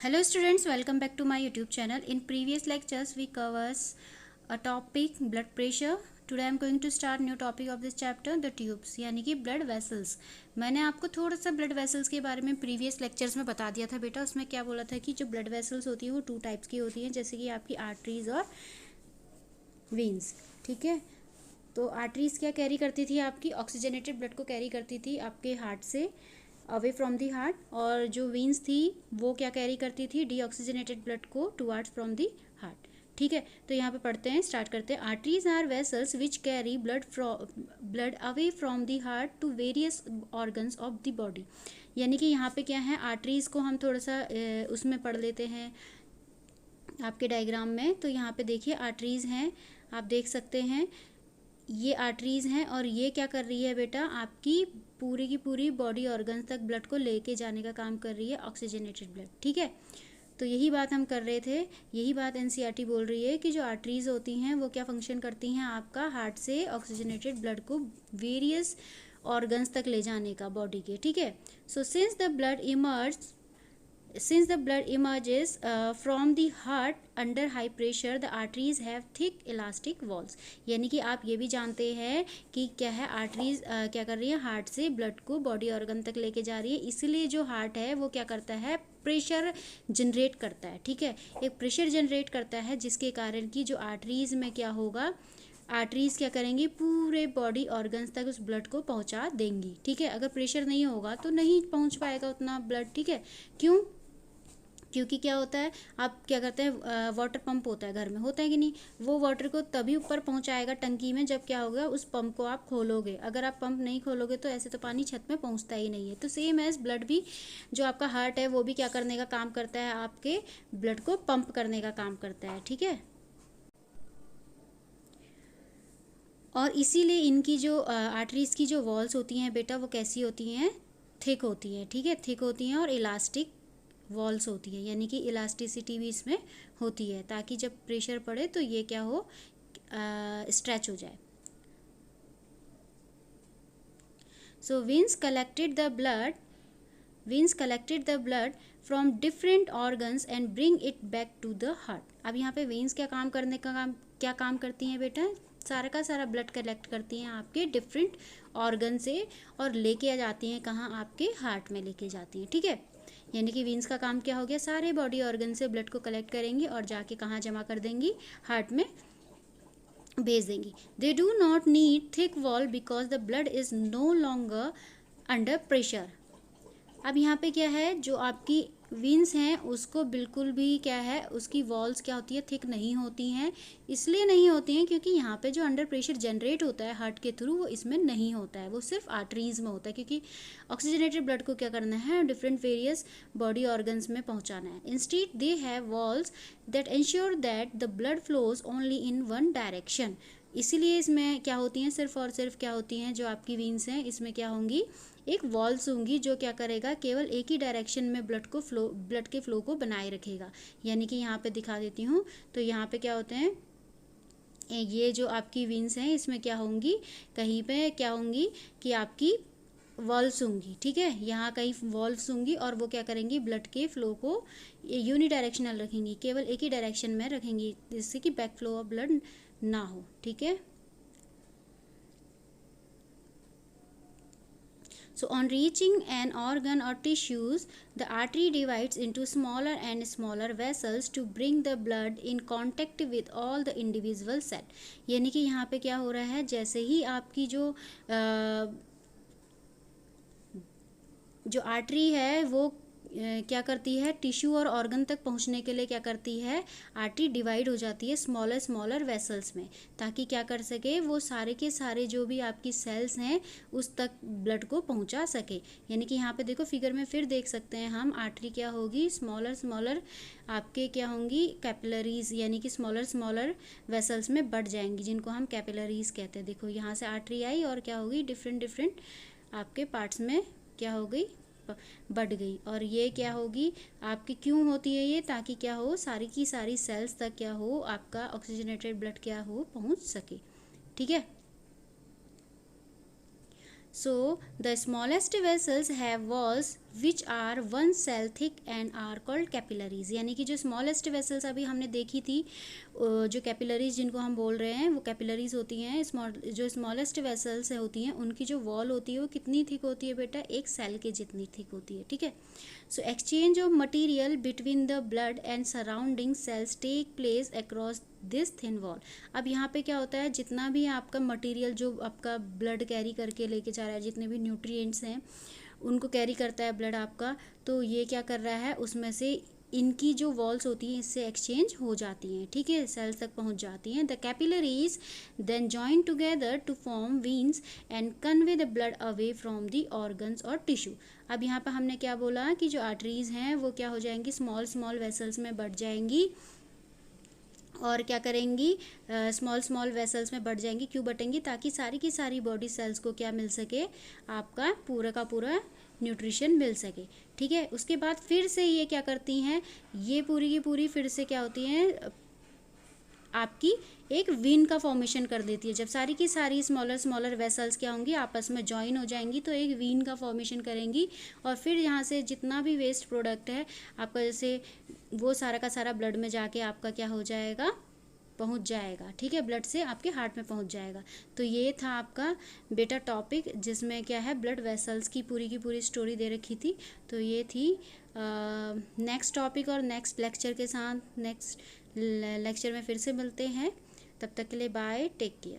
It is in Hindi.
Hello students, welcome back to my YouTube channel. In previous lectures we covers a topic blood pressure. Today I am going to start new topic of this chapter, the tubes यानी कि blood vessels. मैंने आपको थोड़ा सा blood vessels के बारे में previous lectures में बता दिया था बेटा. उसमें क्या बोला था कि जो blood vessels होती है वो 2 टाइप्स की होती हैं, जैसे कि आपकी आर्टरीज और वेन्स. ठीक है, तो आर्टरीज क्या कैरी करती थी, आपकी ऑक्सीजनेटेड ब्लड को कैरी करती थी आपके हार्ट से अवे फ्रॉम दी हार्ट, और जो वेन्स थी वो क्या कैरी करती थी, डीऑक्सीजनेटेड ब्लड को टुवार्ड्स फ्रॉम दी हार्ट. ठीक है, तो यहाँ पे पढ़ते हैं, स्टार्ट करते हैं. Arteries are vessels which carry blood away from the heart to various organs of the body. यानी कि यहाँ पे क्या है, आर्टरीज को हम थोड़ा सा उसमें पढ़ लेते हैं आपके डायग्राम में. तो यहाँ पे देखिए आर्टरीज हैं, आप देख सकते हैं ये आर्टरीज हैं, और ये क्या कर रही है बेटा, आपकी पूरी की पूरी बॉडी ऑर्गन्स तक ब्लड को लेके जाने का काम कर रही है ऑक्सीजनेटेड ब्लड. ठीक है, तो यही बात हम कर रहे थे, यही बात एनसीईआरटी बोल रही है कि जो आर्टरीज होती हैं वो क्या फंक्शन करती हैं, आपका हार्ट से ऑक्सीजनेटेड ब्लड को वेरियस ऑर्गन्स तक ले जाने का बॉडी के. ठीक है, सो since the blood emerges from the heart under high pressure, the arteries have thick elastic walls. यानी कि आप ये भी जानते हैं कि क्या है, आर्टरीज क्या कर रही है, हार्ट से ब्लड को बॉडी ऑर्गन तक लेके जा रही है. इसलिए जो हार्ट है वो क्या करता है, प्रेशर जनरेट करता है. ठीक है, एक प्रेशर जनरेट करता है, जिसके कारण कि जो आर्टरीज में क्या होगा, आर्टरीज क्या करेंगी, पूरे बॉडी ऑर्गन्स तक उस ब्लड को पहुंचा देंगी. ठीक है, अगर प्रेशर नहीं होगा तो नहीं पहुंच पाएगा उतना ब्लड. ठीक है, क्यों, क्योंकि क्या होता है, आप क्या करते हैं, वाटर पंप होता है घर में, होता है कि नहीं, वो वाटर को तभी ऊपर पहुंचाएगा टंकी में जब क्या होगा, उस पंप को आप खोलोगे. अगर आप पंप नहीं खोलोगे तो ऐसे तो पानी छत में पहुंचता ही नहीं है. तो सेम एज ब्लड भी, जो आपका हार्ट है वो भी क्या करने का काम करता है, आपके ब्लड को पंप करने का काम करता है. ठीक है, और इसीलिए इनकी जो आर्टरीज की जो वॉल्स होती हैं बेटा, वो कैसी होती हैं, थिक होती हैं. ठीक है, थिक होती हैं और इलास्टिक वॉल्स होती है, यानी कि इलास्टिसिटी भी इसमें होती है, ताकि जब प्रेशर पड़े तो ये क्या हो, स्ट्रेच हो जाए. सो veins collected the blood from different organs and bring it back to the heart. अब यहाँ पे veins क्या काम करती हैं बेटा, सारा का सारा ब्लड कलेक्ट करती हैं आपके डिफरेंट ऑर्गन से, और लेके आ जाती हैं कहाँ, आपके हार्ट में लेके जाती हैं. ठीक है, यानी कि वेन्स का काम क्या हो गया, सारे बॉडी ऑर्गन से ब्लड को कलेक्ट करेंगी और जाके कहाँ जमा कर देंगी, हार्ट में भेज देंगी. They do not need thick wall because the blood is no longer under pressure. अब यहाँ पे क्या है, जो आपकी वेन्स हैं उसको बिल्कुल भी क्या है, उसकी वॉल्स क्या होती है, थिक नहीं होती हैं. इसलिए नहीं होती हैं क्योंकि यहाँ पे जो अंडर प्रेशर जनरेट होता है हार्ट के थ्रू, वो इसमें नहीं होता है, वो सिर्फ आर्टरीज में होता है, क्योंकि ऑक्सीजनेटेड ब्लड को क्या करना है, डिफरेंट वेरियस बॉडी ऑर्गन्स में पहुँचाना है. Instead they have walls that ensure that the blood flows only in one direction. इसीलिए इसमें क्या होती हैं, सिर्फ और सिर्फ क्या होती हैं, जो आपकी वेन्स हैं इसमें क्या होंगी, एक वॉल्स होंगी, जो क्या करेगा, केवल एक ही डायरेक्शन में ब्लड के फ्लो को बनाए रखेगा. यानी कि यहाँ पे दिखा देती हूँ, तो यहाँ पे क्या होते हैं, ये जो आपकी वेन्स हैं इसमें क्या होंगी, कहीं पे क्या होंगी कि आपकी वॉल्व्स होंगी. ठीक है, यहाँ कहीं वॉल्व्स होंगी, और वो क्या करेंगी, ब्लड के फ्लो को यूनिडायरेक्शनल रखेंगी, केवल एक ही डायरेक्शन में रखेंगी, जिससे कि बैक फ्लो ऑफ ब्लड ना हो. ठीक है, so on reaching an organ or tissues, the artery divides into smaller and smaller vessels to bring the blood in contact with all the individual cell. यानी कि यहाँ पे क्या हो रहा है, जैसे ही आपकी जो आर्टरी है वो क्या करती है, टिश्यू और ऑर्गन तक पहुंचने के लिए क्या करती है, आर्टरी डिवाइड हो जाती है स्मॉलर वेसल्स में, ताकि क्या कर सके, वो सारे के सारे जो भी आपकी सेल्स हैं उस तक ब्लड को पहुंचा सके. यानी कि यहाँ पे देखो फिगर में फिर देख सकते हैं हम, आर्टरी क्या होगी, स्मॉलर आपके क्या होंगी, कैपिलरीज, यानी कि स्मॉलर वेसल्स में बढ़ जाएंगी, जिनको हम कैपिलरीज कहते हैं. देखो यहाँ से आर्टरी आई और क्या होगी, डिफरेंट आपके पार्ट्स में क्या हो गई, बढ़ गई. और ये क्या होगी आपकी, क्यों होती है ये, ताकि क्या हो, सारी की सारी सेल्स तक क्या हो, आपका ऑक्सीजनेटेड ब्लड क्या हो, पहुंच सके. ठीक है, so the smallest vessels have walls which are one cell thick and are called capillaries. यानी कि जो स्मॉलेस्ट वेसल्स अभी हमने देखी थी, जो कैपिलरीज जिनको हम बोल रहे हैं वो कैपिलरीज होती हैं। जो स्मॉलेस्ट वेसल्स होती हैं उनकी जो वॉल होती है वो कितनी थिक होती है बेटा, एक सेल के जितनी थिक होती है, ठीक है। So exchange of material between the blood and surrounding cells take place across this thin wall. अब यहाँ पे क्या होता है, जितना भी आपका मटेरियल जो आपका ब्लड कैरी करके लेके जा रहा है, जितने भी न्यूट्रिएंट्स हैं उनको कैरी करता है ब्लड आपका, तो ये क्या कर रहा है, उसमें से इनकी जो वॉल्स होती हैं इससे एक्सचेंज हो जाती हैं, ठीक है, सेल्स तक पहुंच जाती हैं। The capillaries then join together to form veins and convey the blood away from the organs और टिश्यू। अब यहाँ पर हमने क्या बोला कि जो आर्टरीज हैं वो क्या हो जाएंगी, स्मॉल स्मॉल वेसल्स में बढ़ जाएंगी और क्या करेंगी, स्मॉल स्मॉल वेसल्स में बढ़ जाएंगी। क्यों बढ़ेंगी, ताकि सारी की सारी बॉडी सेल्स को क्या मिल सके, आपका पूरा का पूरा न्यूट्रिशन मिल सके, ठीक है। उसके बाद फिर से ये क्या करती हैं, ये पूरी की पूरी फिर से क्या होती हैं, आपकी एक वेन का फॉर्मेशन कर देती है। जब सारी की सारी स्मॉलर स्मॉलर वेसल्स क्या होंगी, आपस में जॉइन हो जाएंगी तो एक वेन का फॉर्मेशन करेंगी और फिर यहाँ से जितना भी वेस्ट प्रोडक्ट है आपका, जैसे वो सारा का सारा ब्लड में जाके आपका क्या हो जाएगा, पहुंच जाएगा, ठीक है, ब्लड से आपके हार्ट में पहुंच जाएगा। तो ये था आपका बेटा टॉपिक, जिसमें क्या है, ब्लड वेसल्स की पूरी स्टोरी दे रखी थी। तो ये थी नेक्स्ट टॉपिक और नेक्स्ट लेक्चर के साथ नेक्स्ट लेक्चर में फिर से मिलते हैं। तब तक के लिए बाय, टेक केयर।